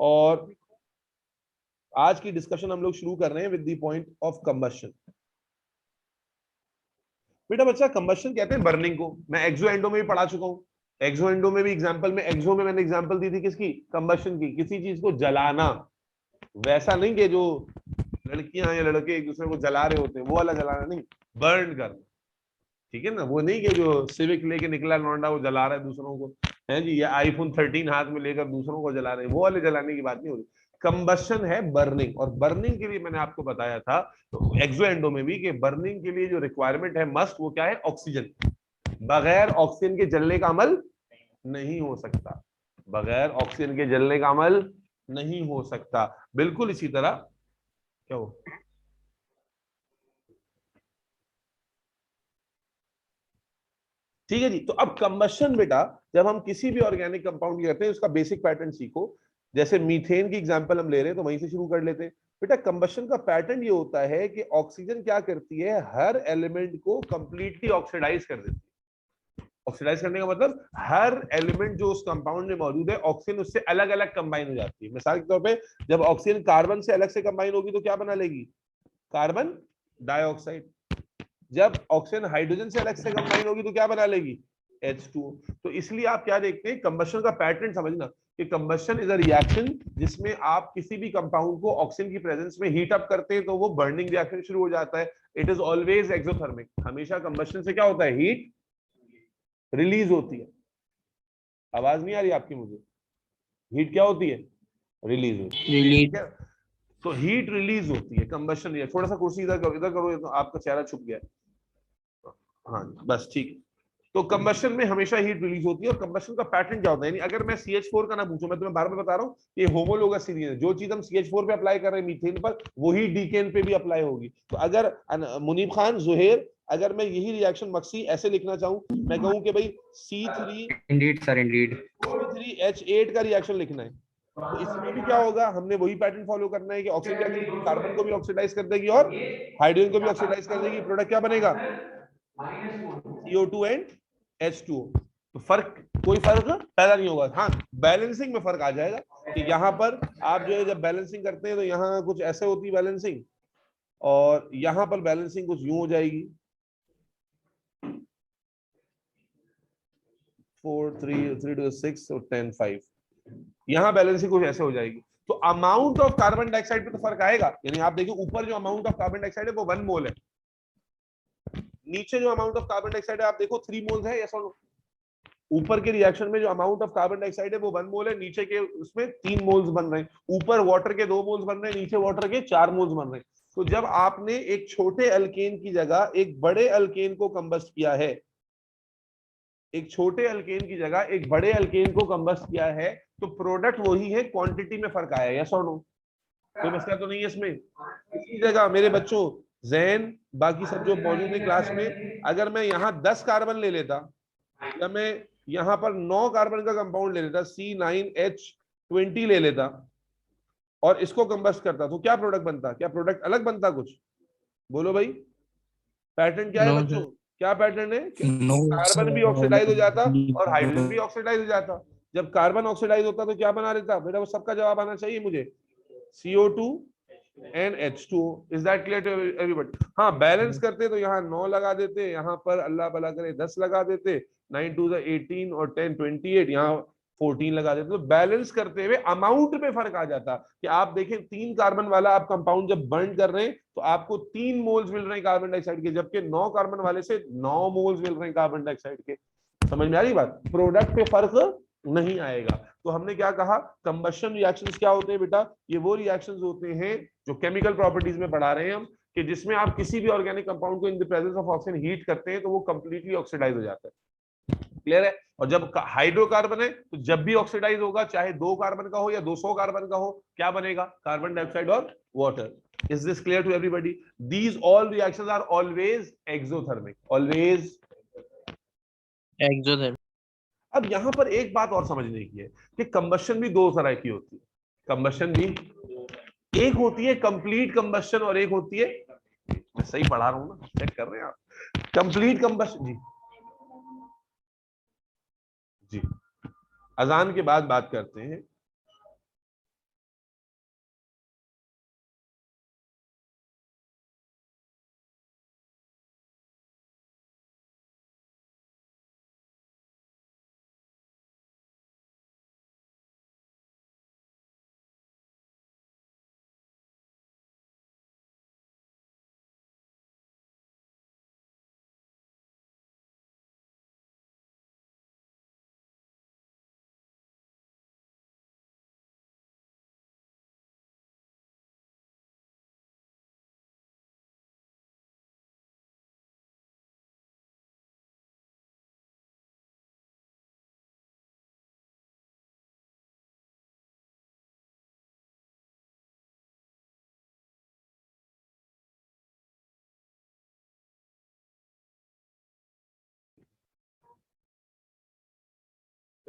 और आज की डिस्कशन हम लोग शुरू कर रहे हैं with the point of combustion. बेटा बच्चा कंबशन कहते हैं बर्निंग को, मैं एक्सो एंडो में भी पढ़ा चुका हूं। एक्सो एंडो में भी एग्जांपल में, एक्सो में मैंने एग्जांपल दी थी किसकी, कंबशन की, किसी चीज को जलाना। वैसा नहीं कि जो लड़कियां या लड़के एक दूसरे को जला रहे होते हैं, वो वाला जलाना नहीं, बर्न करना, ठीक है ना। वो नहीं कि जो सिविक लेके निकला लौंडा वो जला रहा है दूसरों को, है जी, या आईफोन 13 हाथ में लेकर दूसरों को जला रहे हैं, वो वाले जलाने की बात नहीं हो रही। कंबशन है बर्निंग, और बर्निंग के लिए मैंने आपको बताया था तो एक्सो एंडो में भी कि बर्निंग के लिए जो रिक्वायरमेंट है मस्ट, वो क्या है, ऑक्सीजन। बगैर ऑक्सीजन के जलने का अमल नहीं हो सकता, बगैर ऑक्सीजन के जलने का अमल नहीं हो सकता। बिल्कुल इसी तरह क्या हो, ठीक है जी। तो अब कंबशन बेटा, जब हम किसी भी ऑर्गेनिक कंपाउंड की करते हैं उसका बेसिक पैटर्न सीखो। जैसे मीथेन की एग्जांपल हम ले रहे हैं तो वहीं से शुरू कर लेते हैं। बेटा कंबशन का पैटर्न ये होता है कि ऑक्सीजन क्या करती है, हर एलिमेंट को कंप्लीटली ऑक्सीडाइज कर देती है। ऑक्सीडाइज करने का मतलब हर एलिमेंट जो उस कंपाउंड में मौजूद है, ऑक्सीजन उससे अलग अलग कंबाइन हो जाती है। मिसाल के तौर पे जब ऑक्सीजन कार्बन से अलग से कंबाइन होगी तो क्या बना लेगी, कार्बन डाइऑक्साइड। जब ऑक्सीजन हाइड्रोजन से अलग से कंबाइन होगी तो क्या बना लेगी, H2O। तो इसलिए आप क्या देखते हैं, कंबशन का पैटर्न समझना कि कंबशन इज अ रिएक्शन जिसमें आप किसी भी कंपाउंड को ऑक्सीजन की प्रेजेंस में हीट अप करते हैं तो वो बर्निंग रिएक्शन शुरू हो जाता है। इट इज ऑलवेज एक्सोथर्मिक, हमेशा कंबशन से क्या होता है, हीट रिलीज होती है। आवाज नहीं आ रही आपकी मुझे, हीट क्या होती है, रिलीज होती है, ठीक रिलीज। है। तो हीट रिलीज होती है कंबशन रिएक्शन। थोड़ा सा कुर्सी इधर करो तो आपका चेहरा छुप गया। हाँ बस ठीक है। तो कंबशन में हमेशा हीट रिलीज होती है। और कंबशन का पैटर्न क्या होता है, यानी अगर मैं CH4 का ना पूछूं, मैं तुम्हें बार बार बता रहा हूँ, ये होमोलोगस सीरीज है। जो चीज हम CH4 पे अप्लाई कर रहे हैं मीथेन पर, वही डीकेन पे भी अप्लाई होगी। तो अगर मुनीब खान, जुहेर, अगर मैं यही रिएक्शन मक्सी ऐसे लिखना चाहूँ, मैं कहूँ कि भाई इंडीड सर, इंडीड। C3H8 का रिएक्शन लिखना है, तो इसमें भी क्या होगा, हमने वही पैटर्न फॉलो करना है कि ऑक्सीजन क्या करेगी, कार्बन को भी ऑक्सीडाइज कर देगी और हाइड्रोजन को भी ऑक्सीडाइज कर देगी। प्रोडक्ट क्या बनेगा, CO2 एंड H2O। तो फर्क, कोई फर्क पैदा नहीं होगा। हाँ, बैलेंसिंग में फर्क आ जाएगा कि यहाँ पर आप जो है जब बैलेंसिंग करते हैं तो यहाँ कुछ ऐसे होती है बैलेंसिंग, और यहाँ पर बैलेंसिंग कुछ यूं हो जाएगी, 4 3 3 to 6 और 10 5, यहाँ बैलेंसिंग कुछ ऐसे हो जाएगी। तो अमाउंट ऑफ कार्बन डाइऑक्साइड पे तो फर्क आएगा। यानी आप देखिए ऊपर जो अमाउंट ऑफ कार्बन डाइऑक्साइड है वो 1 मोल है, नीचे जो अमाउंट ऑफ कार्बन डाइऑक्साइड है आप देखो 3 मोल्स है, ऐसा। ऊपर के रिएक्शन में जो अमाउंट ऑफ कार्बन डाइऑक्साइड है वो 1 मोल है, नीचे के उसमें 3 मोल्स बन रहे हैं। ऊपर वाटर के 2 मोल्स बन रहे हैं, नीचे वाटर के 4 मोल्स बन रहे हैं। तो जब आपने एक छोटे अल्केन की जगह एक बड़े अल्केन को कंबस्ट किया है, एक छोटे अल्केन की जगह एक बड़े अल्केन को कंबस्ट किया है, तो प्रोडक्ट वही है, क्वांटिटी में फर्क आया, यस और नो। कोई मसला तो नहीं है इसमें। इसी जगह मेरे बच्चों, जैन, बाकी सब जो मौजूद है क्लास में, अगर मैं यहाँ 10 कार्बन ले लेता, या मैं यहां पर 9 कार्बन का कंपाउंड ले लेता, C9H20 ले लेता, और इसको कंबस्ट करता, तो क्या प्रोडक्ट बनता, क्या प्रोडक्ट अलग बनता कुछ, बोलो भाई। पैटर्न क्या है नो बच्चों, सर। क्या पैटर्न है कि नो कार्बन भी ऑक्सीडाइज हो जाता और हाइड्रोजन भी ऑक्सीडाइज हो जाता। जब कार्बन ऑक्सीडाइज होता तो क्या बना देता बेटा, वो सबका जवाब आना चाहिए मुझे, CO2 and H2O। Is that clear to everybody. हाँ, बैलेंस करते तो यहाँ 9 लगा देते, यहाँ पर अल्लाह भला करे 10 लगा देते, 9 2 18 और 10 28, यहाँ 14 लगा देते। तो बैलेंस करते हुए अमाउंट में फर्क आ जाता कि आप देखें 3 कार्बन वाला आप कंपाउंड जब बर्न कर रहे हैं तो आपको 3 मोल्स मिल रहे हैं कार्बन डाइऑक्साइड के, जबकि 9 कार्बन वाले से 9 मोल्स मिल रहे हैं कार्बन डाइऑक्साइड के। समझ में आ रही बात, प्रोडक्ट पे फर्क नहीं आएगा। तो हमने क्या कहा, कंबशन रिएक्शंस क्या होते हैं बेटा, ये वो रिएक्शंस होते हैं जो केमिकल प्रॉपर्टीज में पढ़ा रहे हैं हम, कि जिसमें आप किसी भी ऑर्गेनिक कंपाउंड को in the presence of oxygen heat करते हैं तो वो कंप्लीटली ऑक्सीडाइज हो जाता है। क्लियर है। और जब हाइड्रोकार्बन है तो जब भी ऑक्सीडाइज होगा, चाहे 2 कार्बन का हो या 200 कार्बन का हो, क्या बनेगा, कार्बन डाइऑक्साइड और water. Is this clear to everybody. These all reactions are always exothermic, always. Exothermic. अब यहां पर एक बात और समझने की है कि कंबशन भी 2 तरह की होती है। कंबशन भी एक होती है कंप्लीट कंबशन, और एक होती है, मैं सही पढ़ा रहा हूं ना, चेक कर रहे हैं आप, कंप्लीट कंबशन। जी जी, अजान के बाद बात करते हैं।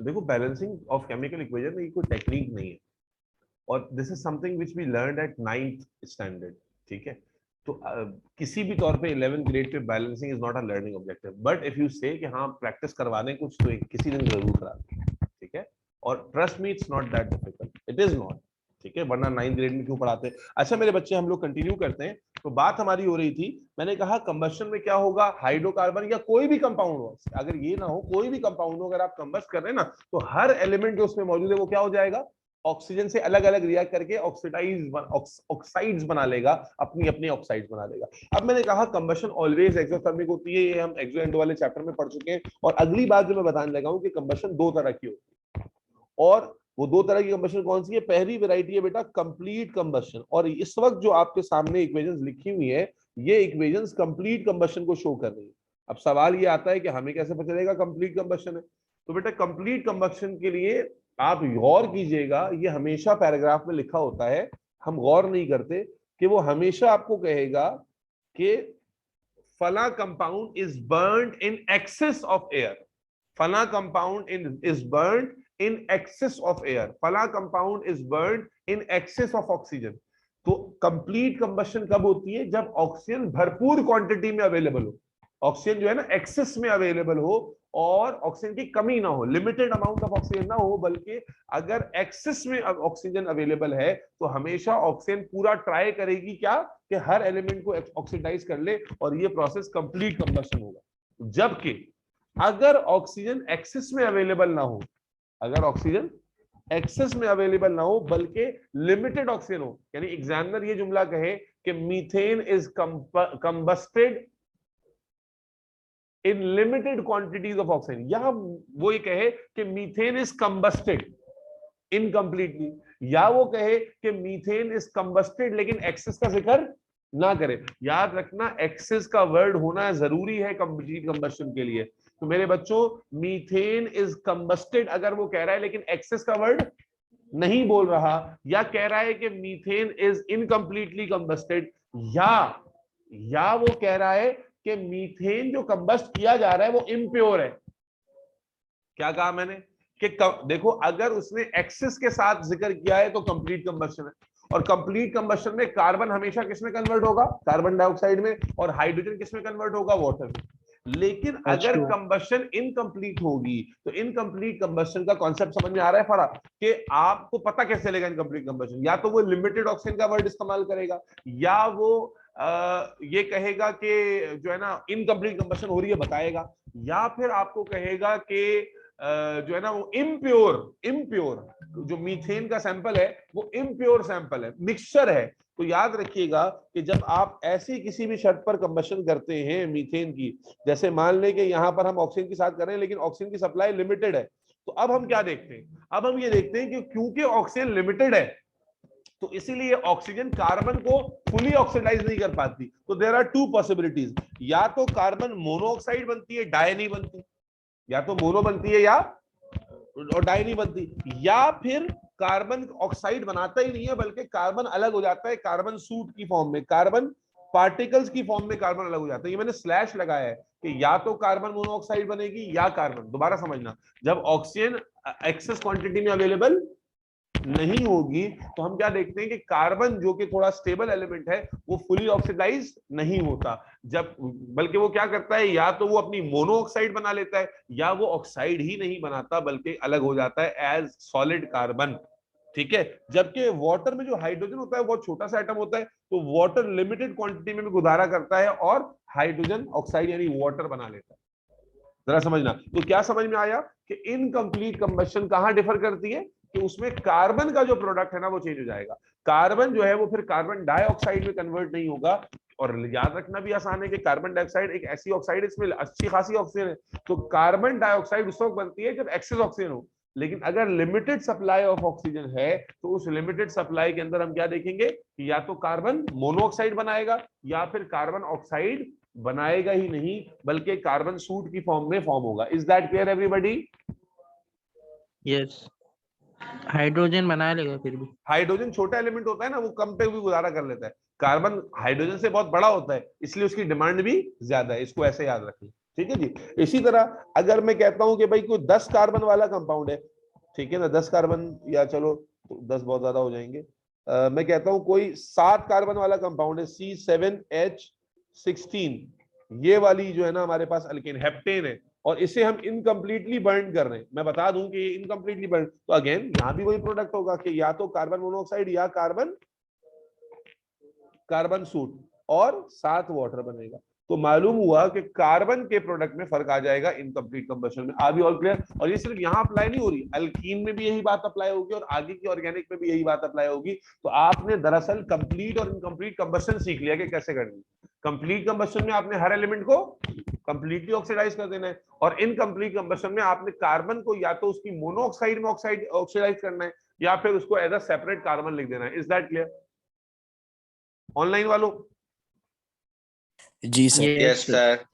देखो बैलेंसिंग ऑफ केमिकल इक्वेशन में कोई टेक्निक नहीं है, और this is something which we learn at 9th standard, ठीक है। तो किसी भी तौर पे 11th grade pay balancing is not a learning objective, but if you से कि हाँ प्रैक्टिस करवाने कुछ तो किसी दिन जरूर करा, ठीक है। और trust me it's not that difficult, it is not, ठीक है, वरना 9th ग्रेड में क्यों पढ़ाते हैं। अच्छा मेरे बच्चे, हम लोग कंटिन्यू करते हैं। तो बात हमारी हो रही थी, मैंने कहा कंबशन में क्या होगा, हाइड्रोकार्बन या कोई भी कंपाउंड हो, अगर ये ना हो कोई भी कंपाउंड हो, अगर आप कंबस्ट कर रहे हैं ना, तो हर एलिमेंट जो उसमें मौजूद है वो क्या हो जाएगा, ऑक्सीजन से अलग अलग रिएक्ट करके ऑक्साइड्स बना लेगा, अपनी अपनी ऑक्साइड्स बना लेगा। अब मैंने कहा कंबशन ऑलवेज एक्सोथर्मिक होती है, ये हम एक्सो एंडो वाले चैप्टर में पढ़ चुके हैं। और अगली बात जो मैं बताने लगा हूं कि कंबशन दो तरह की होती है, और वो दो तरह की कंबशन कौन सी है। पहली वैरायटी है बेटा कंप्लीट कंबशन, और इस वक्त जो आपके सामने इक्वेशंस लिखी हुई है, ये इक्वेशंस कंप्लीट कंबशन को शो कर रही है। अब सवाल ये आता है कि हमें कैसे पता चलेगा कंप्लीट कंबशन है। तो बेटा कंप्लीट कंबशन के लिए आप गौर कीजिएगा, ये हमेशा पैराग्राफ में लिखा होता है, हम गौर नहीं करते कि वो हमेशा आपको कहेगा कि फला compound is burned in excess of air, फला compound is burned in excess of air, फला compound is burned in excess of oxygen। तो कंप्लीट कंबशन कब होती है, जब ऑक्सीजन भरपूर क्वांटिटी में अवेलेबल हो, ऑक्सीजन जो है ना एक्सेस में अवेलेबल हो, और ऑक्सीजन की कमी ना हो, लिमिटेड अमाउंट ऑफ ऑक्सीजन ना हो, बल्कि अगर एक्सेस में ऑक्सीजन अवेलेबल है तो हमेशा ऑक्सीजन पूरा ट्राई करेगी क्या, कि हर एलिमेंट को ऑक्सीडाइज कर ले, और ये प्रोसेस कंप्लीट कंबशन होगा। जबकि अगर ऑक्सीजन एक्सेस में अवेलेबल ना हो, अगर ऑक्सीजन एक्सेस में अवेलेबल ना हो बल्कि लिमिटेड ऑक्सीजन हो, यानी एग्जामिनर ये जुमला कहे कि methane is combusted in limited quantities of oxygen, या वो ये कहे कि मीथेन इज कंबस्टेड इनकम्प्लीटली, या वो कहे कि मीथेन इज कंबस्टेड लेकिन एक्सेस का जिक्र ना करे। याद रखना एक्सेस का वर्ड होना जरूरी है कंप्लीट कंबस्शन के लिए। तो मेरे बच्चों, मीथेन इज कंबस्टेड अगर वो कह रहा है लेकिन एक्सेस का वर्ड नहीं बोल रहा, या कह रहा है कि मीथेन इज इनकम्प्लीटली कंबस्टेड, या वो कह रहा है कि मीथेन जो कंबस्ट किया जा रहा है वो इम्प्योर है। क्या कहा मैंने कि देखो अगर उसने एक्सेस के साथ जिक्र किया है तो कंप्लीट कंबस्शन है, और कंप्लीट कंबस्शन में कार्बन हमेशा किसमें कन्वर्ट होगा, कार्बन डाइऑक्साइड में, और हाइड्रोजन किसमें कन्वर्ट होगा, वाटर में। लेकिन अगर कंबस्शन इनकम्प्लीट होगी तो इनकम्प्लीट कंबस्शन का कॉन्सेप्ट समझ में आ रहा है फरा, कि आपको पता कैसे चलेगा इनकम्प्लीट कंबस्शन, या तो वो लिमिटेड ऑक्सीजन का वर्ड इस्तेमाल करेगा, या वो ये कहेगा कि जो है ना इनकम्प्लीट कंबस्शन हो रही है बताएगा, या फिर आपको कहेगा कि जो है ना वो इम्प्योर जो मीथेन का सैंपल है वो इम्प्योर सैंपल है, मिक्सचर है। तो याद रखिएगा कि जब आप ऐसी किसी भी शर्त पर कंबशन करते हैं मीथेन की, जैसे मान लें कि यहां पर हम ऑक्सीजन के साथ कर रहे हैं लेकिन ऑक्सीजन की सप्लाई लिमिटेड है, तो अब हम क्या देखते हैं, अब हम ये देखते हैं कि क्योंकि ऑक्सीजन लिमिटेड है तो इसीलिए ऑक्सीजन कार्बन को फुली ऑक्सीडाइज नहीं कर पाती। तो देयर आर टू पॉसिबिलिटीज, या तो कार्बन मोनोऑक्साइड बनती है, डाई नहीं बनती, या तो मोनो बनती है या और डाई नहीं बनती, या फिर कार्बन ऑक्साइड बनाता ही नहीं है बल्कि कार्बन अलग हो जाता है, कार्बन सूट की फॉर्म में, कार्बन पार्टिकल्स की फॉर्म में कार्बन अलग हो जाता है। ये मैंने स्लैश लगाया है कि या तो कार्बन मोनोऑक्साइड बनेगी या कार्बन, दोबारा समझना, जब ऑक्सीजन एक्सेस क्वांटिटी में अवेलेबल नहीं होगी तो हम क्या देखते हैं कि कार्बन जो कि थोड़ा स्टेबल एलिमेंट है वो फुली ऑक्सीडाइज नहीं होता, जब बल्कि वो क्या करता है, या तो वो अपनी मोनोऑक्साइड बना लेता है, या वो ऑक्साइड ही नहीं बनाता बल्कि अलग हो जाता है एज सॉलिड कार्बन, ठीक है। जबकि वाटर में जो हाइड्रोजन होता है बहुत छोटा सा एटम होता है, तो वाटर लिमिटेड क्वांटिटी में भी गुजारा करता है और हाइड्रोजन ऑक्साइड यानी वाटर बना लेता है। जरा समझना, तो क्या समझ में आया कि इनकम्प्लीट कंबशन कहां डिफर करती है, कि उसमें कार्बन का जो प्रोडक्ट है ना वो चेंज हो जाएगा, कार्बन जो है वो फिर कार्बन डाइऑक्साइड में कन्वर्ट नहीं होगा। और याद रखना भी आसान है कि कार्बन डाइऑक्साइड एक ऐसी ऑक्साइड, इसमें अच्छी खासी ऑक्सीजन है, तो कार्बन डाइऑक्साइड उस वक्त बनती है जब एक्सेस ऑक्सीजन हो। लेकिन अगर लिमिटेड सप्लाई ऑफ ऑक्सीजन है तो उस लिमिटेड सप्लाई के अंदर हम क्या देखेंगे कि या तो कार्बन मोनोऑक्साइड बनाएगा या फिर कार्बन ऑक्साइड बनाएगा ही नहीं बल्कि कार्बन सूट की फॉर्म में फॉर्म होगा। Is that clear everybody? Yes, hydrogen बना लेगा फिर भी। हाइड्रोजन छोटा एलिमेंट होता है ना, वो कम पे भी गुजारा कर लेता है, कार्बन हाइड्रोजन से बहुत बड़ा होता है इसलिए उसकी डिमांड भी ज्यादा है, इसको ऐसे याद रखें। ठीक है जी। इसी तरह अगर मैं कहता हूं कि भाई कोई 10 कार्बन वाला कंपाउंड है, ठीक है ना, 10 कार्बन, या चलो तो 10 बहुत ज्यादा हो जाएंगे, मैं कहता हूं कोई 7 कार्बन वाला कंपाउंड है, C7H16, ये वाली जो है ना हमारे पास अल्केन हेप्टेन है, और इसे हम इनकम्प्लीटली बर्न कर रहे हैं। मैं बता दूं कि ये इनकम्प्लीटली बर्न, तो अगेन यहां भी वही प्रोडक्ट होगा कि या तो कार्बन मोनोऑक्साइड या कार्बन सूट, और साथ वाटर बनेगा। तो मालूम हुआ कि कार्बन के प्रोडक्ट में फर्क आ जाएगा इनकम्प्लीट कंबशन में। आगे और क्लियर? और ये सिर्फ यहां अप्लाई नहीं हो रही, अल्कीन में भी यही बात अप्लाई होगी और आगे की ऑर्गेनिक में भी यही बात अप्लाई होगी। तो आपने दरअसल कंप्लीट और इनकम्प्लीट कंबशन सीख लिया कि कैसे करनी। कंप्लीट कंबशन में आपने हर एलिमेंट को कंप्लीटली ऑक्सीडाइज कर देना है, और इनकम्प्लीट कंबशन में आपने कार्बन को या तो उसकी मोनोऑक्साइड में ऑक्सीडाइज करना है, या फिर उसको एज अ सेपरेट कार्बन लिख देना है। इज दैट क्लियर ऑनलाइन वालों? जी sir. Yes sir,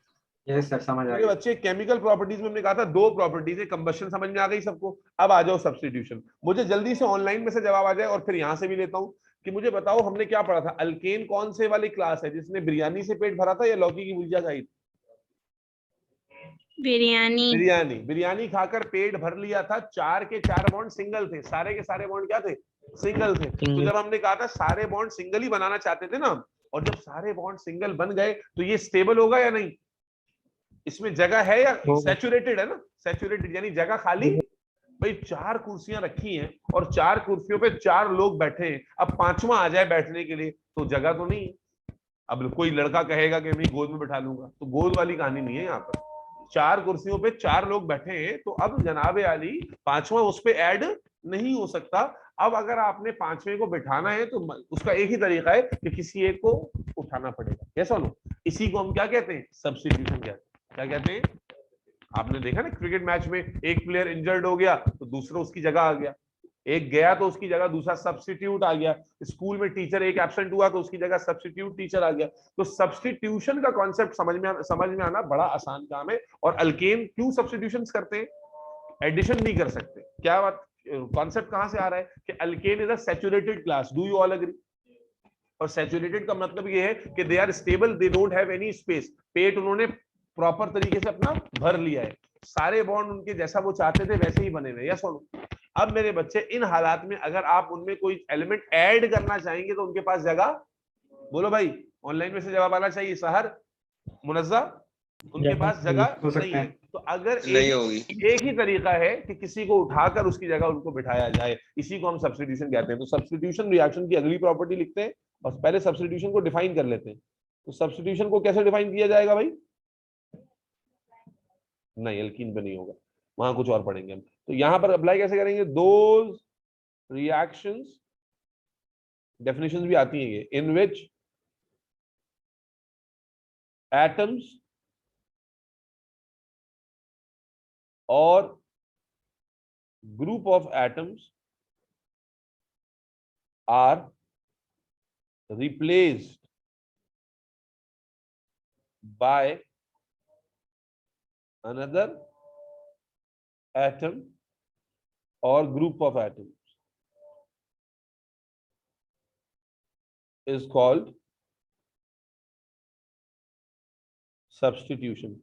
yes sir, समझ आ मेरे गया। बच्चे केमिकल प्रॉपर्टीज में हमने कहा था 2 प्रॉपर्टीज है, कंबशन समझ में आ गई सबको। अब आ जाओ सब्स्टिट्यूशन। मुझे जल्दी से ऑनलाइन में से जवाब आ जाए, और फिर यहां से भी लेता हूं कि मुझे बताओ हमने क्या पढ़ा था। अल्केन कौन से वाली क्लास है जिसने बिरयानी से पेट भरा था या लौकी की भुजिया खाई थी? बिरयानी। बिरयानी। बिरयानी खाकर पेट भर लिया था, 4 के 4 बॉन्ड सिंगल थे, सारे के सारे बॉन्ड क्या थे? सिंगल थे। तो जब हमने कहा था सारे बॉन्ड सिंगल ही बनाना चाहते थे ना, और जब सारे बॉन्ड सिंगल बन गए तो ये स्टेबल होगा या नहीं? इसमें जगह है या सैचुरेटेड है ना? सैचुरेटेड यानी जगह खाली। भाई 4 कुर्सियां रखी हैं और 4 कुर्सियों पे 4 लोग बैठे हैं, अब 5वां आ जाए बैठने के लिए तो जगह तो नहीं है। अब कोई लड़का कहेगा कि मैं गोद में बैठा लूंगा, तो गोद वाली कहानी नहीं है यहाँ पर। 4 कुर्सियों पे 4 लोग बैठे हैं, तो अब जनाबे आली 5वां उस पे ऐड नहीं हो सकता। अब अगर आपने 5वें को बिठाना है तो उसका एक ही तरीका है कि किसी एक को उठाना पड़ेगा। कैसा लो? इसी को हम क्या कहते हैं? सब्स्टिट्यूशन कहते हैं। क्या कहते हैं? आपने देखा ना क्रिकेट मैच में, एक प्लेयर इंजर्ड हो गया तो दूसरा उसकी जगह आ गया, एक गया तो उसकी जगह दूसरा सब्स्टिट्यूट आ गया। स्कूल में टीचर एक एब्सेंट हुआ तो उसकी जगह सब्स्टिट्यूट टीचर आ गया। तो सब्स्टिट्यूशन का कॉन्सेप्ट समझ में आना बड़ा आसान काम है। और अल्केन क्यों सब्स्टिट्यूशन करते हैं? एडिशन नहीं कर सकते। क्या बात, कॉन्सेप्ट कहां से आ रहा है कि alkane is a saturated class. Do you all agree? और सैचुरेटेड का मतलब ये है कि they are stable, they don't have any space. पेट उन्होंने प्रॉपर तरीके से अपना भर लिया है, सारे बॉन्ड उनके जैसा वो चाहते थे वैसे ही बने हुए। या सुनो, अब मेरे बच्चे इन हालात में अगर आप उनमें कोई एलिमेंट ऐड करना चाहेंगे तो उनके पास जगह, बोलो भाई, ऑनलाइन में से जवाब आना चाहिए। सहर, मुनज्जा, उनके पास जगह नहीं है। तो अगर एक ही तरीका है कि किसी को उठाकर उसकी जगह उनको बिठाया जाए, इसी को हम सब्स्टिट्यूशन कहते हैं। तो सब्स्टिट्यूशन रिएक्शन की अगली प्रॉपर्टी लिखते हैं और पहले सब्स्टिट्यूशन को डिफाइन कर लेते हैं। तो सब्स्टिट्यूशन को कैसे डिफाइन किया जाएगा भाई? नहीं, अल्कीन पे नहीं होगा, वहां कुछ और पढ़ेंगे हम। तो यहां पर अप्लाई कैसे करेंगे? दोज रिएक्शंस, डेफिनेशंस भी आती हैं ये, इन विच एटम्स और group of atoms are replaced by another atom or group of atoms is called substitution.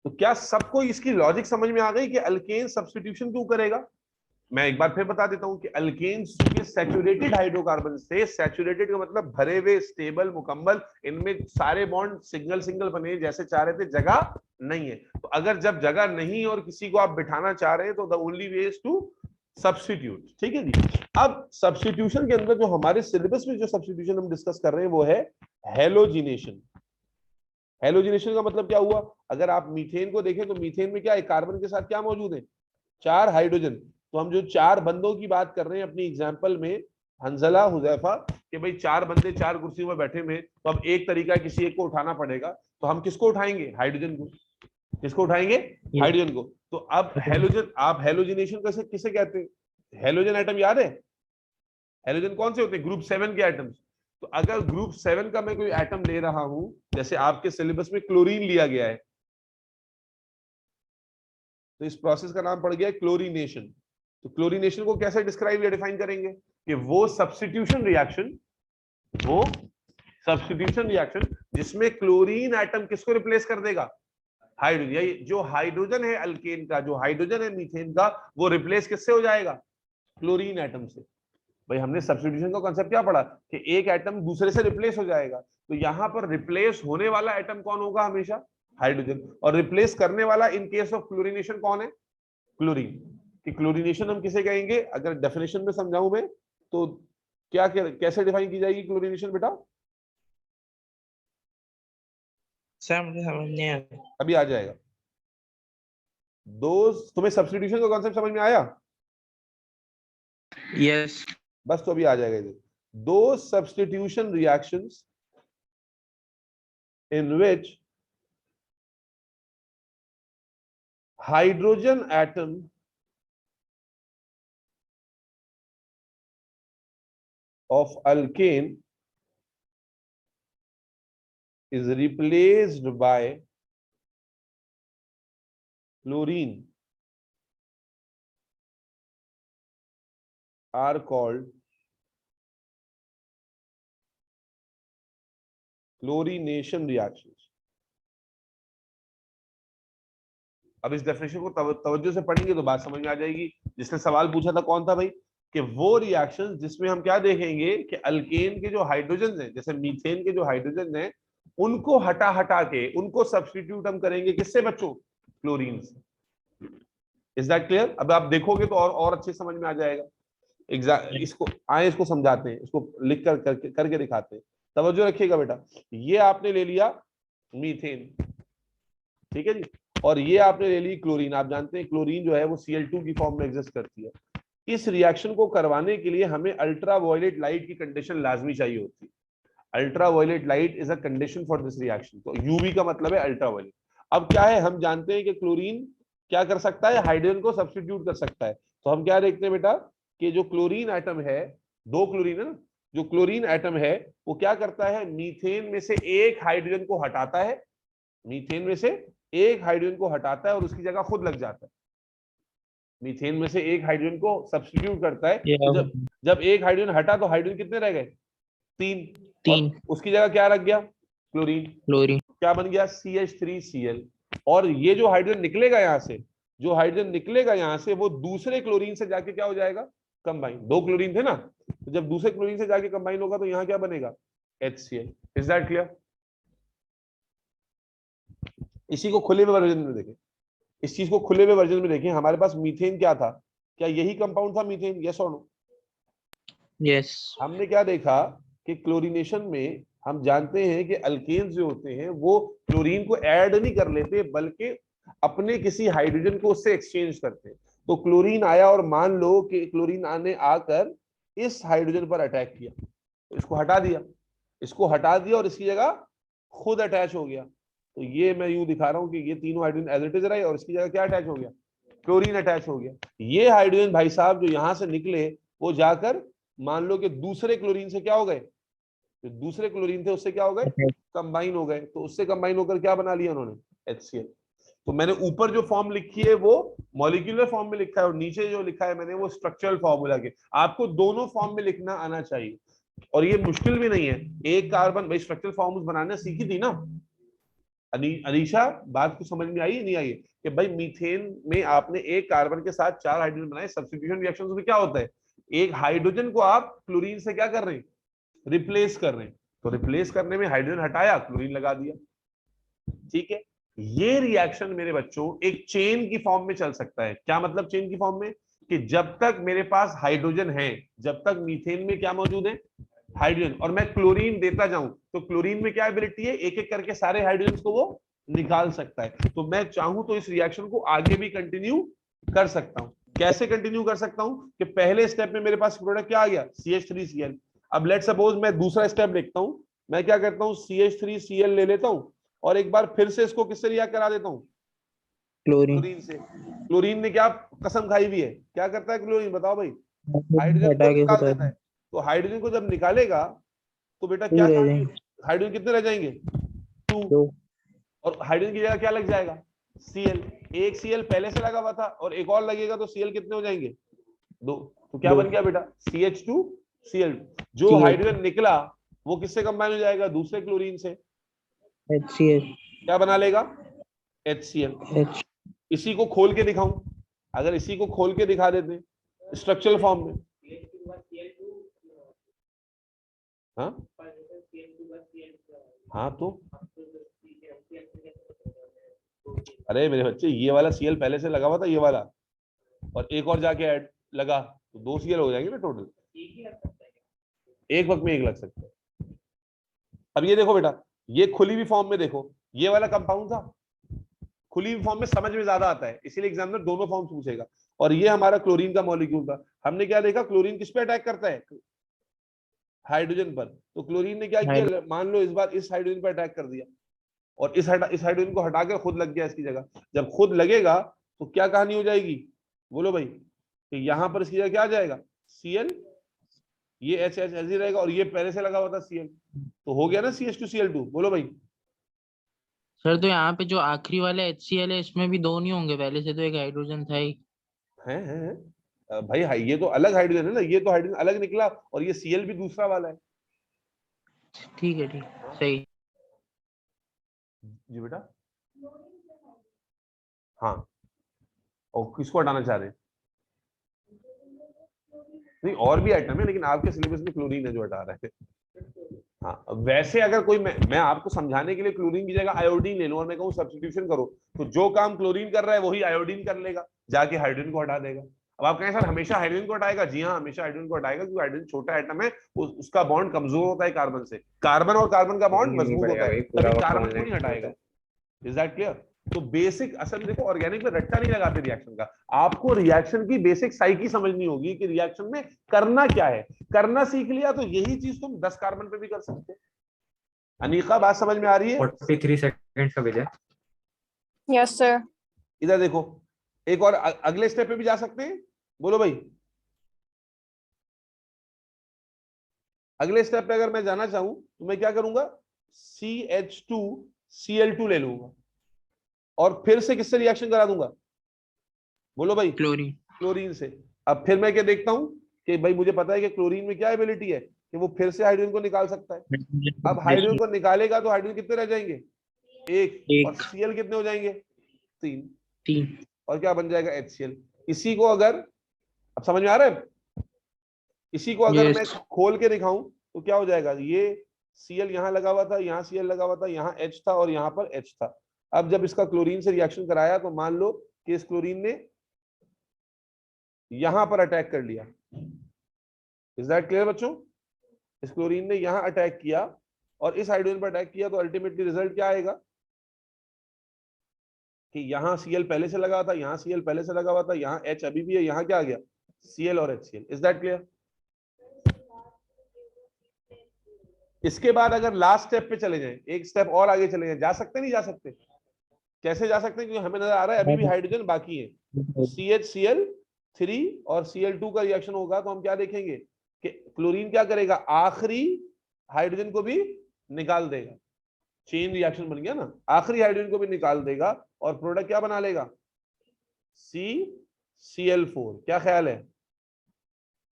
तो क्या सबको इसकी लॉजिक समझ में आ गई कि अल्केन सब्स्टिट्यूशन क्यों करेगा? मैं एक बार फिर बता देता हूं कि अल्केन्स के सैचुरेटेड हाइड्रोकार्बन से, सैचुरेटेड का मतलब भरे हुए, स्टेबल, मुकम्मल, इनमें सारे बॉन्ड सिंगल सिंगल बने जैसे चाह रहे थे, जगह नहीं है। तो अगर जब जगह नहीं और किसी को आप बिठाना चाह रहे हैं तो the only way is to substitute. ठीक है जी। अब सब्स्टिट्यूशन के अंदर जो हमारे सिलेबस में जो सब्स्टिट्यूशन हम डिस्कस कर रहे हैं वो है हेलोजिनेशन। हेलोजिनेशन का मतलब क्या हुआ? अगर आप मीथेन को देखें तो मीथेन में क्या है? कार्बन के साथ क्या मौजूद है? 4 हाइड्रोजन। तो हम जो 4 बंदों की बात कर रहे हैं अपनी एग्जांपल में, हंजला, हुजैफा, कि भाई 4 बंदे 4 कुर्सियों में बैठे हुए, तो अब एक तरीका किसी एक को उठाना पड़ेगा। तो हम किसको उठाएंगे? हाइड्रोजन को। किसको उठाएंगे? हाइड्रोजन को। तो अब हेलोजन, आप हेलोजिनेशन कैसे किसे कहते हैं? हेलोजन एटम याद है? हेलोजन कौन से होते हैं? ग्रुप 7 के एटम्स। तो अगर ग्रुप 7 का मैं कोई एटम ले रहा हूं, जैसे आपके सिलेबस में क्लोरीन लिया गया है, तो इस प्रोसेस का नाम पड़ गया क्लोरीनेशन। तो क्लोरीनेशन को कैसे डिस्क्राइब या डिफाइन करेंगे? कि वो सब्स्टिट्यूशन रिएक्शन सब्स्टिट्यूशन रिएक्शन जिसमें क्लोरीन एटम किसको रिप्लेस कर देगा, हाइड्रोजन। जो हाइड्रोजन है अल्केन का, जो हाइड्रोजन है मीथेन का, वो रिप्लेस किससे हो जाएगा, क्लोरीन एटम से। भाई हमने सब्स्टिट्यूशन का कांसेप्ट क्या पढ़ा कि एक एटम दूसरे से रिप्लेस हो जाएगा, तो यहां पर रिप्लेस होने वाला एटम कौन होगा, हमेशा हाइड्रोजन, और रिप्लेस करने वाला इन केस ऑफ क्लोरीनेशन कौन है, क्लोरीन। कि क्लोरीनेशन हम किसे कहेंगे, अगर डेफिनेशन में समझाऊं मैं तो क्या कैसे डिफाइन की जाएगी क्लोरीनेशन बेटा, सर मुझे समझ नहीं आया। अभी आ जाएगा। तुम्हें सब्स्टिट्यूशन का कॉन्सेप्ट समझ में आया, यस। बस तो अभी आ जाएगा इधर। दो substitution reactions in which hydrogen atom of alkane is replaced by chlorine are called chlorination reactions। अब इस डेफिनेशन को तवज्जो से पढ़ेंगे तो बात समझ में आ जाएगी। जिसने सवाल पूछा था कौन था भाई, कि वो रिएक्शन जिसमें हम क्या देखेंगे कि अल्केन के जो हाइड्रोजन हैं, जैसे मीथेन के जो हाइड्रोजन हैं, उनको हटा हटा के उनको सब्स्टिट्यूट हम करेंगे किससे बच्चों, क्लोरीन से। Is that clear? अब आप देखोगे तो और अच्छे समझ में आ जाएगा। इसको समझाते हैं, इसको लिख करके दिखाते हैं। तवज्जो रखिएगा बेटा, ये आपने ले लिया मीथेन, ठीक है जी, और ये आपने ले ली क्लोरीन। आप जानते हैं क्लोरीन जो है वो Cl2 की फॉर्म में एग्जिस्ट करती है। इस रिएक्शन को करवाने के लिए हमें अल्ट्रा वायलेट लाइट की कंडीशन लाजमी चाहिए होती है। Ultraviolet light is a condition for this reaction. तो यूवी का मतलब है अल्ट्रा वायलेट। अब क्या है, हम जानते हैं कि क्लोरीन क्या कर सकता है, हाइड्रोजन को सब्स्टिट्यूट कर सकता है। तो हम क्या देखते हैं बेटा कि जो क्लोरीन एटम है, दो क्लोरीन है ना, जो क्लोरीन एटम है वो क्या करता है, मीथेन में से एक हाइड्रोजन को हटाता है, मीथेन में से एक हाइड्रोजन को हटाता है और उसकी जगह खुद लग जाता है। मीथेन में से एक हाइड्रोजन को सब्स्टिट्यूट करता है। तो जब एक हाइड्रोजन हटा तो हाइड्रोजन कितने रह गए, तीन। उसकी जगह क्या रख गया, क्लोरीन। क्या बन गया, CH3Cl। और ये जो हाइड्रोजन निकलेगा यहाँ से, जो हाइड्रोजन निकलेगा यहाँ से, वो दूसरे क्लोरीन से जाके क्या हो जाएगा, कंबाइन। दो क्लोरीन थे ना, तो जब दूसरे क्लोरीन से जाके कंबाइन होगा तो यहाँ क्या बनेगा, HCl। Is that clear? इसी को खुले हुए वर्जन में देखें, इस चीज को खुले हुए वर्जन में देखें। हमारे पास मीथेन क्या था, क्या यही कंपाउंड था मीथेन, यस और नो? यस। हमने क्या देखा कि क्लोरीनेशन में हम जानते हैं कि अल्केन्स जो होते हैं वो क्लोरीन को ऐड नहीं कर लेते, बल्कि अपने किसी हाइड्रोजन को उससे एक्सचेंज करते हैं। तो क्लोरीन आया और मान लो कि क्लोरीन आने आकर इस हाइड्रोजन पर अटैक किया, तो इसको हटा दिया और इसकी जगह खुद अटैच हो गया। तो ये मैं यूं दिखा रहा हूं कि ये तीनों हाइड्रोजन एज इट इज रहे और इसकी जगह क्या अटैच हो गया, क्लोरीन अटैच हो गया। ये हाइड्रोजन भाई साहब जो यहां से निकले वो जाकर मान लो कि दूसरे क्लोरीन से क्या हो गए, जो दूसरे क्लोरीन थे उससे क्या हो गए, कंबाइन हो गए। तो उससे कंबाइन होकर क्या बना लिया उन्होंने, HCl। तो मैंने ऊपर जो फॉर्म लिखी है वो मॉलिक्यूलर फॉर्म में लिखा है और नीचे जो लिखा है मैंने वो स्ट्रक्चरल फॉर्मूला के। आपको दोनों फॉर्म में लिखना आना चाहिए और ये मुश्किल भी नहीं है। एक कार्बन, भाई स्ट्रक्चरल फॉर्मूला बनाना सीखी थी ना अनीशा, बात को समझ में आई नहीं आई कि भाई मीथेन में आपने एक कार्बन के साथ 4 हाइड्रोजन बनाए। सब्स्टिट्यूशन रिएक्शन में क्या होता है, एक हाइड्रोजन को आप क्लोरीन से क्या कर रहे हैं, रिप्लेस कर रहे हैं। तो रिप्लेस करने में हाइड्रोजन हटाया, क्लोरीन लगा दिया, ठीक है। ये रिएक्शन मेरे बच्चों एक चेन की फॉर्म में चल सकता है। क्या मतलब चेन की फॉर्म में, कि जब तक मेरे पास हाइड्रोजन है, जब तक मीथेन में क्या मौजूद है, हाइड्रोजन, और मैं क्लोरीन देता जाऊं तो क्लोरीन में क्या एबिलिटी है, एक एक करके सारे हाइड्रोजन को वो निकाल सकता है। तो मैं चाहूं तो इस रिएक्शन को आगे भी कंटिन्यू कर सकता हूं। कैसे कंटिन्यू कर सकता हूं, कि पहले स्टेप में मेरे पास प्रोडक्ट क्या आ गया, CH3Cl। अब लेट सपोज मैं दूसरा स्टेप देखता हूं, मैं क्या करता हूं, CH3Cl ले लेता हूं और एक बार फिर से इसको किससे रिएक्ट करा देता हूं, क्लोरीन से। क्लोरीन ने क्या कसम खाई हुई है, क्या करता है क्लोरीन, बताओ भाई, हाइड्रोजन को निकाल देता है। तो हाइड्रोजन को जब निकालेगा तो बेटा क्या, हाइड्रोजन कितने रह जाएंगे, 2, और हाइड्रोजन की जगह क्या लग जाएगा, Cl। एक Cl पहले से लगा हुआ था और एक और लगेगा तो Cl कितने हो जाएंगे, 2। तो क्या बन गया बेटा, CH2Cl। जो हाइड्रोजन निकला वो किससे कंबाइन हो जाएगा? दूसरे क्लोरीन से। HCl. क्या बना लेगा? HCl। H. इसी को खोल के दिखाऊं, अगर इसी को खोल के दिखा देते स्ट्रक्चरल फॉर्म में, हाँ हाँ, तो अरे मेरे बच्चे, ये वाला Cl पहले से लगा हुआ था, ये वाला, और एक और जाके ऐड लगा तो 2 Cl हो जाएंगे ना टोटल। एक वक्त में एक लग सकता है। अब ये देखो बेटा, ये खुली हुई फॉर्म में देखो, ये वाला कंपाउंड था, खुली हुई फॉर्म में समझ में ज्यादा आता है, इसीलिए एग्जामिनर दोनों फॉर्म पूछेगा। और ये हमारा क्लोरीन का मॉलिक्यूल था। हमने क्या देखा? क्लोरीन किस पे अटैक करता है? हाइड्रोजन पर। तो क्लोरीन ने क्या किया? मान लो इस बार इस हाइड्रोजन पर अटैक कर दिया, और इस हाइड्रोजन को हटाकर खुद लग गया इसकी जगह। जब खुद लगेगा तो क्या कहानी हो जाएगी? बोलो भाई। कि यहां पर इसकी जगह क्या आ जाएगा? Cl, ये H ऐसे ही रहेगा, और ये पहले से लगा हुआ था Cl, तो हो गया ना CH2Cl2। बोलो भाई। सर तो यहाँ पे जो आखिरी वाला HCl है इसमें भी दो नहीं होंगे? पहले से तो एक हाइड्रोजन था ही। है भाई, ये तो अलग हाइड्रोजन है ना, ये तो हाइड्रोजन अलग निकला, और ये Cl भी दूसरा वाला है। ठीक है, ठीक, सही। जी बेटा, हाँ। और किसको हटाना चाह रहे हैं? नहीं, और भी आइटम है, लेकिन आपके सिलेबस में क्लोरीन है जो हटा रहे हैं। हाँ, वैसे अगर कोई मैं आपको समझाने के लिए क्लोरीन की जगह आयोडीन ले लूं और मैं कहूँ सब्स्टिट्यूशन करो, तो जो काम क्लोरीन कर रहा है वही आयोडीन कर लेगा, जाके हाइड्रोजन को हटा देगा। अब आप कहें सर हमेशा हाइड्रोजन को हटाएगा? जी हाँ, हमेशा हाइड्रोजन को हटाएगा, क्योंकि हाइड्रोजन छोटा एटम है, उसका बॉन्ड कमजोर होता है कार्बन से। कार्बन और कार्बन का बॉन्ड नहीं मजबूत होता पड़ेगा है, भाई, पूरा कभी वक्त कार्बन को ऑनलाइन नहीं हटाएगा। Is that clear? तो बेसिक, असल में देखो, ऑर्गेनिक में रट्टा नहीं लगाते रिएक्शन का। आपको रिएक्शन की बेसिक साइकी समझनी होगी कि रिएक्शन में करना क्या है। करना सीख लिया तो यही चीज तुम 10 कार्बन पे भी कर सकते हो। अनीका, बात समझ में आ रही है? 43 सेकंड्स का भेजा। Yes sir. इधर देखो, एक और अगले स्टेप पे भी जा सकते हैं। बोलो भाई। अगले स्टेप पे अगर मैं जाना चाहूं तो मैं क्या करूंगा? CH2Cl2 ले लूंगा, और फिर से किससे रिएक्शन करा दूंगा? बोलो भाई। क्लोरीन। क्लोरीन से। अब फिर मैं क्या देखता हूं कि भाई मुझे पता है कि क्लोरीन में क्या एबिलिटी है कि वो फिर से हाइड्रोजन को निकाल सकता है। अब हाइड्रोजन को निकालेगा तो हाइड्रोजन कितने रह जाएंगे? एक। और एक। Cl कितने हो जाएंगे? 3। 3। और क्या बन जाएगा? HCl। इसी को अगर, अब समझ में आ रहा है? इसी को अगर मैं यस। खोल के दिखाऊं तो क्या हो जाएगा? ये Cl यहां लगा हुआ था, यहाँ Cl लगा हुआ था, यहाँ H था, और यहाँ पर H था। अब जब इसका क्लोरीन से रिएक्शन कराया तो मान लो कि इस क्लोरीन ने यहां पर अटैक कर लिया। इज दैट क्लियर बच्चों? इस क्लोरीन ने यहां अटैक किया और इस हाइड्रोजन पर अटैक किया, तो अल्टीमेटली रिजल्ट क्या आएगा? कि यहाँ Cl पहले से लगा हुआ था, यहाँ Cl पहले से लगा हुआ था, यहाँ H अभी भी है, यहाँ क्या आ गया? Cl और HCl। Is that clear? इसके बाद अगर लास्ट स्टेप पे चले जाएं, एक स्टेप और आगे चले जाएं, जा सकते नहीं जा सकते? कैसे जा सकते हैं? क्योंकि हमें नजर आ रहा है अभी भी हाइड्रोजन बाकी है। CHCl3 और Cl2 का रिएक्शन होगा तो हम क्या देखेंगे कि क्लोरीन क्या करेगा? आखिरी हाइड्रोजन को भी निकाल देगा। चेन रिएक्शन बन गया ना, आखिरी हाइड्रोजन को भी निकाल देगा और प्रोडक्ट क्या बना लेगा? CCl4। क्या ख्याल है?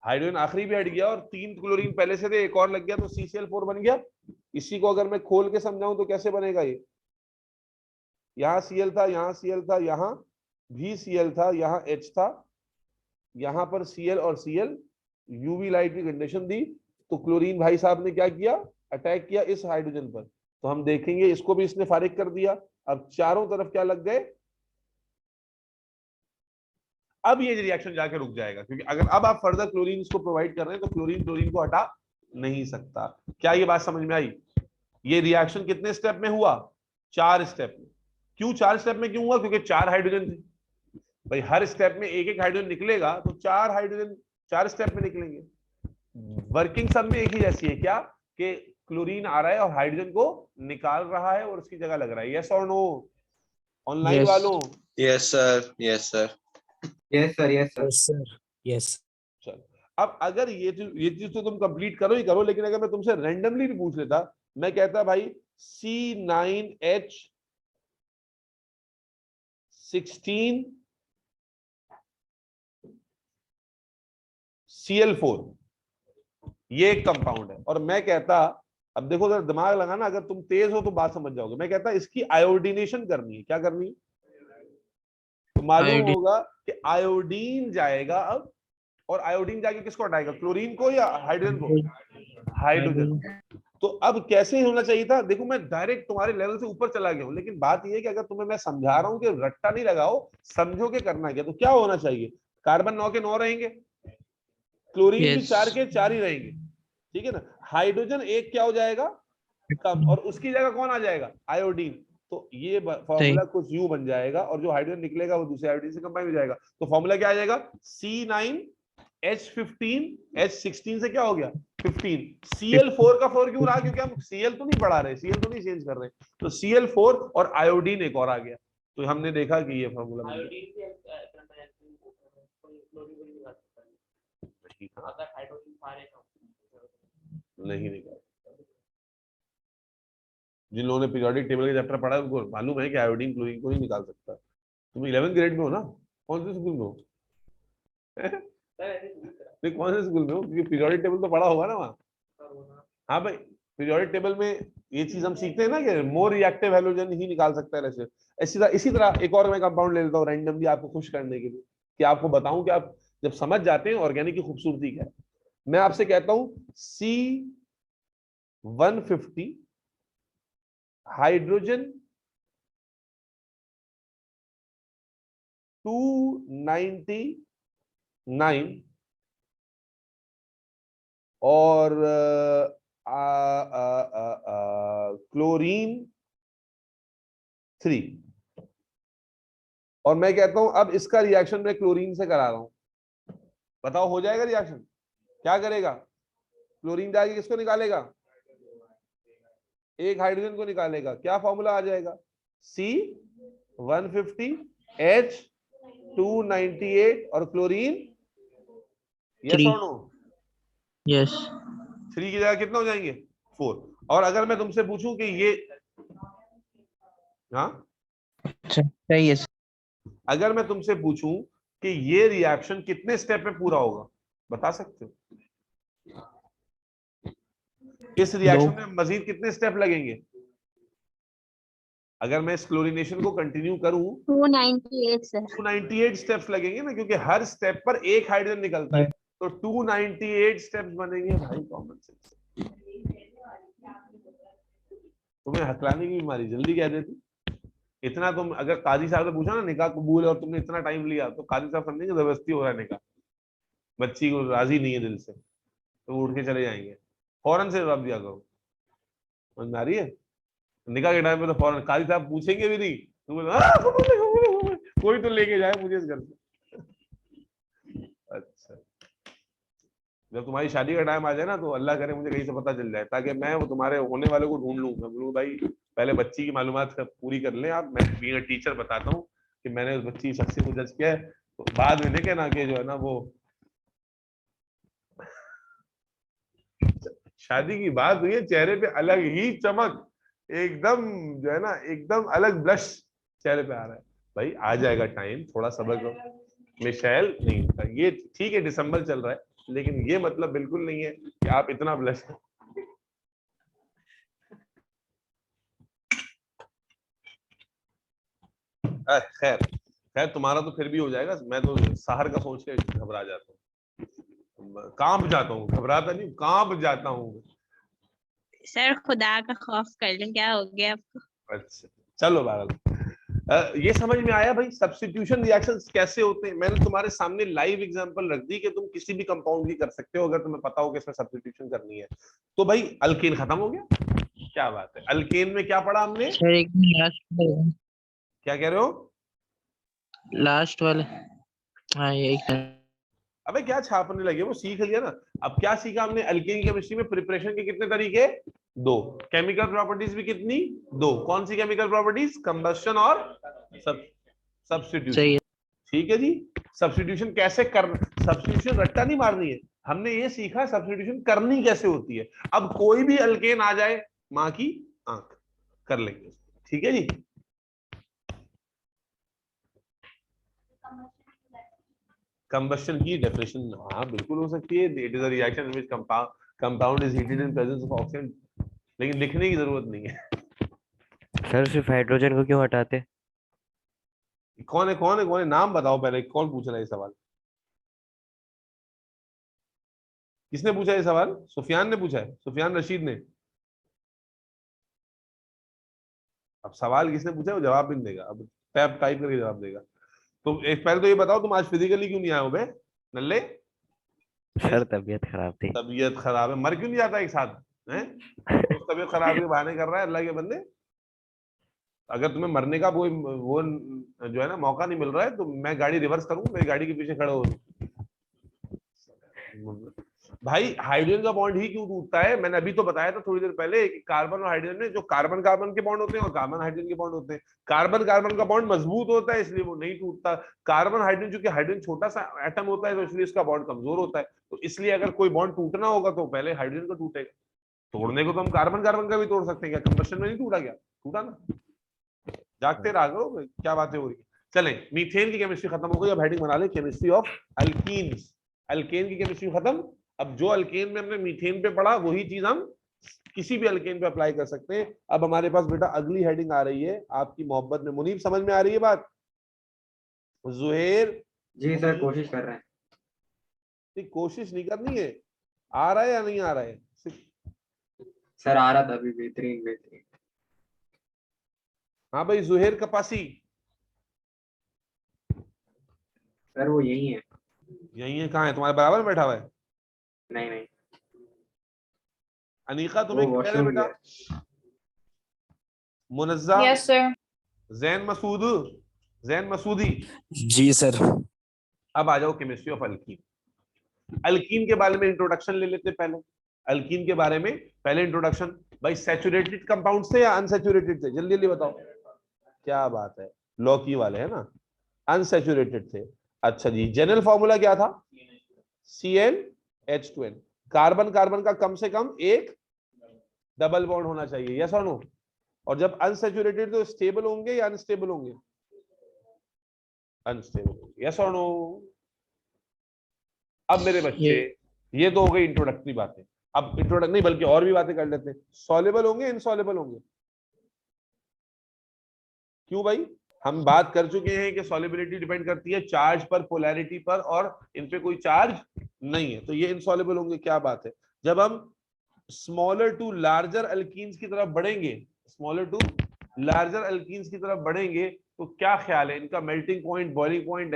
हाइड्रोजन आखिरी भी हट गया और 3 क्लोरीन पहले से थे, एक और लग गया तो CCl4 बन गया। इसी को अगर मैं खोल के समझाऊं तो कैसे बनेगा? ये यहाँ Cl था, यहाँ Cl था, यहाँ भी Cl था, यहाँ H था, यहाँ पर Cl और Cl, यूवी लाइट की कंडीशन दी, तो क्लोरीन भाई साहब ने क्या किया? अटैक किया इस हाइड्रोजन पर। तो हम देखेंगे इसको भी इसने फारिग कर दिया। अब चारों तरफ क्या लग गए? अब ये रिएक्शन जाके रुक जाएगा, क्योंकि अगर अब आप फर्दर क्लोरीन इसको प्रोवाइड कर रहे हैं तो क्लोरीन क्लोरीन को हटा नहीं सकता। क्या ये बात समझ में आई? ये रिएक्शन कितने स्टेप में हुआ? 4 स्टेप में। क्यों 4 स्टेप में क्यों हुआ? क्योंकि 4 हाइड्रोजन थे भाई, हर स्टेप में एक एक हाइड्रोजन निकलेगा तो 4 हाइड्रोजन 4 स्टेप में निकलेंगे। वर्किंग सब में एक ही जैसी है, क्या कि क्लोरीन आ रहा है और हाइड्रोजन को निकाल रहा है और उसकी जगह लग रहा है। यस और नो ऑनलाइन वालों? Yes sir, yes sir, yes sir, yes sir, yes sir, yes. चलो, अब अगर ये चीज तो तुम कंप्लीट करो ही करो, लेकिन अगर मैं तुमसे रैंडमली भी पूछ लेता, मैं कहता भाई C9H16 Cl4 ये एक कंपाउंड है, और मैं कहता अब देखो जरा दिमाग लगाना, अगर तुम तेज हो तो बात समझ जाओगे। मैं कहता इसकी आयोडीनेशन करनी है। क्या करनी है? तो मालूम आयोडीन। होगा कि आयोडीन जाएगा अब, और आयोडीन जाके किसको हटाएगा? क्लोरीन को या हाइड्रोजन को? हाइड्रोजन। तो अब कैसे होना चाहिए था? देखो मैं डायरेक्ट तुम्हारे लेवल से ऊपर चला गया हूं, लेकिन बात यह है कि अगर तुम्हें मैं समझा रहा हूं कि रट्टा नहीं लगाओ, समझो के करना क्या। तो क्या होना चाहिए? कार्बन 9 के 9 रहेंगे, क्लोरीन भी यस 4 के 4 ही रहेंगे, ठीक है ना। हाइड्रोजन एक क्या हो जाएगा? कम, और उसकी जगह कौन आ जाएगा? आयोडीन। तो ये सही। फॉर्मूला कुछ यूं बन जाएगा, और जो हाइड्रोजन निकलेगा वो दूसरे आयोडीन से कंबाइन हो जाएगा। तो फॉर्मूला क्या आ जाएगा? C9H15H16 से क्या हो गया? 15। Cl4 का 4 क्यों रहा? क्योंकि हम Cl तो नहीं बढ़ा रहे, Cl तो नहीं चेंज कर रहे, तो Cl4 और आयोडीन एक और आ गया। तो हमने देखा कि ये फॉर्मूला बन गया। नहीं निकाल। जिन लोगों ने पीरियोडिक टेबल के चैप्टर पढ़ा है उनको मालूम है कि आयोडीन क्लोरीन को नहीं निकाल सकता। तुम 11th ग्रेड में हो ना? कौन से स्कूल में हो? नहीं, कौन से स्कूल में हो? क्योंकि पीरियोडिक टेबल तो पढ़ा होगा ना वहाँ। हाँ भाई, पीरियोडिक टेबल में ये चीज हम सीखते हैं ना कि मोर रिएक्टिव हैलोजन ही निकाल सकता है ऐसे। इसी तरह एक और मैं कंपाउंड ले लेता हूँ रैंडमली आपको खुश करने के लिए, कि आपको बताऊं कि आप जब समझ जाते हैं ऑर्गेनिक की खूबसूरती क्या है। मैं आपसे कहता हूं C150 हाइड्रोजन 299 और क्लोरीन 3। और मैं कहता हूं अब इसका रिएक्शन मैं क्लोरीन से करा रहा हूं, बताओ हो जाएगा रिएक्शन? क्या करेगा? क्लोरीन जाके किसको निकालेगा? एक हाइड्रोजन को निकालेगा। क्या फॉर्मूला आ जाएगा? C150H298 और क्लोरीन, यस 3। और नो? यस 3 की जगह कितना हो जाएंगे? 4। और अगर मैं तुमसे पूछूं कि ये, हाँ, सही है। अगर मैं तुमसे पूछूं कि ये रिएक्शन कितने स्टेप में पूरा होगा, बता सकते हो? इस रिएक्शन में मजीद कितने स्टेप लगेंगे? अगर मैं इस क्लोरीनेशन को कंटिन्यू करूं 298 सर। 298 स्टेप्स लगेंगे ना, क्योंकि हर स्टेप पर एक हाइड्रोजन निकलता है, तो 298 स्टेप्स बनेंगे भाई। Common sense. तुम्हें हकलाने की बीमारी, जल्दी कह देती। इतना तुम अगर काजी साहब से पूछा ना निकाह कबूल है और तुमने इतना टाइम लिया, तो काजी साहब समझेंगे जबरदस्ती हो रहा है निकाह, बच्ची को राजी नहीं है दिल से, तो उठ के चले जाएंगे। फौरन से जवाब दिया करो, समझ में आ रही है? निकाह के टाइम पे तो फौरन काजी साहब पूछेंगे भी नहीं, तो कोई तो लेके जाए मुझे इस घर से। अच्छा, जब तुम्हारी शादी का टाइम आ जाए ना, तो अल्लाह करे मुझे कहीं से पता चल जाए, ताकि मैं वो तुम्हारे होने वाले को ढूंढ लूं। मैं बोलूं भाई पहले बच्ची की मालूमात पूरी कर लें आप, मैं बीइंग अ टीचर बताता हूँ कि मैंने उस बच्ची की शख्सियत को जज किया है, तो बाद में देखे ना कि जो है ना वो शादी की बात हुई है, चेहरे पे अलग ही चमक, एकदम जो है ना एकदम अलग ब्लश चेहरे पे आ रहा है। भाई आ जाएगा टाइम, थोड़ा सब्र करो। मिशेल नहीं, ये ठीक है दिसंबर चल रहा है, लेकिन ये मतलब बिल्कुल नहीं है कि आप इतना ब्लश। खैर खैर तुम्हारा तो फिर भी हो जाएगा, मैं तो सहर का सोच के घबरा जाता हूँ, कांप जाता हूँ, घबराता नहीं, कांप जाता हूँ। सर खुदा का खौफ कर लें, क्या हो गया आपको? अच्छा चलो बहरहाल ये समझ में आया भाई सब्स्टिट्यूशन रिएक्शंस कैसे होते हैं। मैंने तुम्हारे सामने लाइव एग्जांपल रख दी कि तुम किसी भी कंपाउंड की कर सकते हो, अगर तुम्हें पता हो कि इसमें सब्स्टिट्यूशन करनी है। तो भाई अल्केन खत्म हो गया, क्या बात है। अल्केन में क्या पढ़ा हमने? सर एक लास्ट क्या कह रहे हो? लास्ट वाले। हाँ यही सर। अबे क्या छापने लगे, वो सीख लिया ना। अब क्या सीखा हमने? अल्केन केमिस्ट्री में प्रिपरेशन के कितने तरीके? 2। केमिकल प्रॉपर्टीज भी कितनी? 2। कौन सी केमिकल प्रॉपर्टीज? कंबस्शन और सब्स्टिट्यूशन। सही है। ठीक है जी। सब्स्टिट्यूशन कैसे करना, सब्स्टिट्यूशन रट्टा नहीं मारनी है, हमने ये सीखा सब्स्टिट्यूशन करनी कैसे होती है। अब कोई भी अल्केन आ जाए, माँ की आंख, कर लेंगे। ठीक है जी। कंबस्शन की डेफिनेशन, हाँ बिल्कुल हो सकती है। It is a reaction in which compound is heated in presence of oxygen लेकिन लिखने की जरूरत नहीं है। सर सिर्फ हाइड्रोजन को क्यों हटाते? कौन है कौन है कौन है, नाम बताओ पहले, कौन पूछ रहा है ये सवाल? किसने पूछा ये सवाल? सुफियान ने पूछा है, सुफियान रशीद ने। अब सवाल किसने पूछा है वो जवाब भी नहीं देगा, अब टैप टाइप करके जवाब देगा। तो एक पहले तो ये बताओ तुम आज फिजिकली क्यों नहीं आए हो बे नल्ले? सर तबीयत खराब थी। तबीयत खराब है, मर क्यों नहीं जाता एक साथ हैं? तो तबीयत खराब के बहाने कर रहा है अल्लाह के बंदे। अगर तुम्हें मरने का वो जो है ना मौका नहीं मिल रहा है तो मैं गाड़ी रिवर्स करूं, मेरी गाड़ी के पीछे खड़े हो। भाई हाइड्रोजन का बॉन्ड ही क्यों टूटता है? मैंने अभी तो बताया था थोड़ी देर पहले कि कार्बन और हाइड्रोजन में जो कार्बन कार्बन के बॉन्ड होते हैं और कार्बन हाइड्रोजन के बॉन्ड होते हैं। कार्बन कार्बन का बॉन्ड मजबूत होता है इसलिए वो नहीं टूटता। कार्बन हाइड्रोजन, चूंकि हाइड्रोजन छोटा सा एटम होता है तो इसलिए इसका बॉन्ड कमजोर होता है। तो इसलिए अगर कोई बॉन्ड टूटना होगा तो पहले हाइड्रोजन का टूटेगा। तोड़ने को तो हम कार्बन कार्बन का भी तोड़ सकते हैं, क्या कंबशन में नहीं टूटा? क्या टूटा ना? जागते रह करो, क्या बातें हो रही है। चलें, मीथेन की केमिस्ट्री खत्म हो गई, अब हेडिंग बना ले केमिस्ट्री ऑफ अल्कीन्स। अल्केन की केमिस्ट्री खत्म। अब जो अल्केन में हमने मीथेन पे पढ़ा वही चीज हम किसी भी अल्केन पे अप्लाई कर सकते हैं। अब हमारे पास बेटा अगली हेडिंग आ रही है आपकी मोहब्बत में। मुनीब समझ में आ रही है बात? जुहेर जी सर, कोशिश कर रहे हैं। कोशिश नहीं करनी है, आ रहा है या नहीं आ रहा है? सर आ रहा था अभी, बेहतरीन बेहतरीन। हाँ भाई, जुहेर कपासी सर वो यही है। यही है? कहाँ है? तुम्हारे बराबर बैठा हुआ है? नहीं नहीं, अनीका वो तुम्हें क्या है वॉशरूम बेटा? गया। मुनज्जा, Yes, sir. जैन मसूद, जैन मसूदी। जी सर। अब आ जाओ केमिस्ट्री ऑफ अल्कीन। अल्कीन के बारे में इंट्रोडक्शन ले लेते पहले। अल्कीन के बारे में पहले इंट्रोडक्शन। भाई सैचुरेटेड कंपाउंड थे या अनसैचुरेटेड थे? जल्दी जल्दी बताओ। क्या बात है, लौकी वाले है ना? अनसैचुरेटेड थे। अच्छा जी, जनरल फॉर्मूला क्या था? CnH2n। कार्बन कार्बन का कम से कम एक डबल बॉन्ड होना चाहिए, यस और नो? और जब अनसैचुरेटेड तो स्टेबल होंगे या अनस्टेबल होंगे? अनस्टेबल, यस और नो? अब मेरे बच्चे, ये तो हो गई इंट्रोडक्टरी बातें। अब इंट्रोडक्ट नहीं बल्कि और भी बातें कर लेते हैं। सॉल्युबल होंगे, इनसॉल्युबल होंगे? क्यों भाई? हम बात कर चुके हैं कि सॉल्युबिलिटी डिपेंड करती है चार्ज पर, पोलैरिटी पर, और इन पे कोई चार्ज नहीं है, तो ये इनसॉल्युबल होंगे। क्या बात है। जब हम स्मॉलर टू लार्जर अल्कीन्स की तरफ बढ़ेंगे, स्मॉलर टू लार्जर अल्कीन्स की तरफ बढ़ेंगे तो क्या ख्याल है इनका? Melting point, boiling point,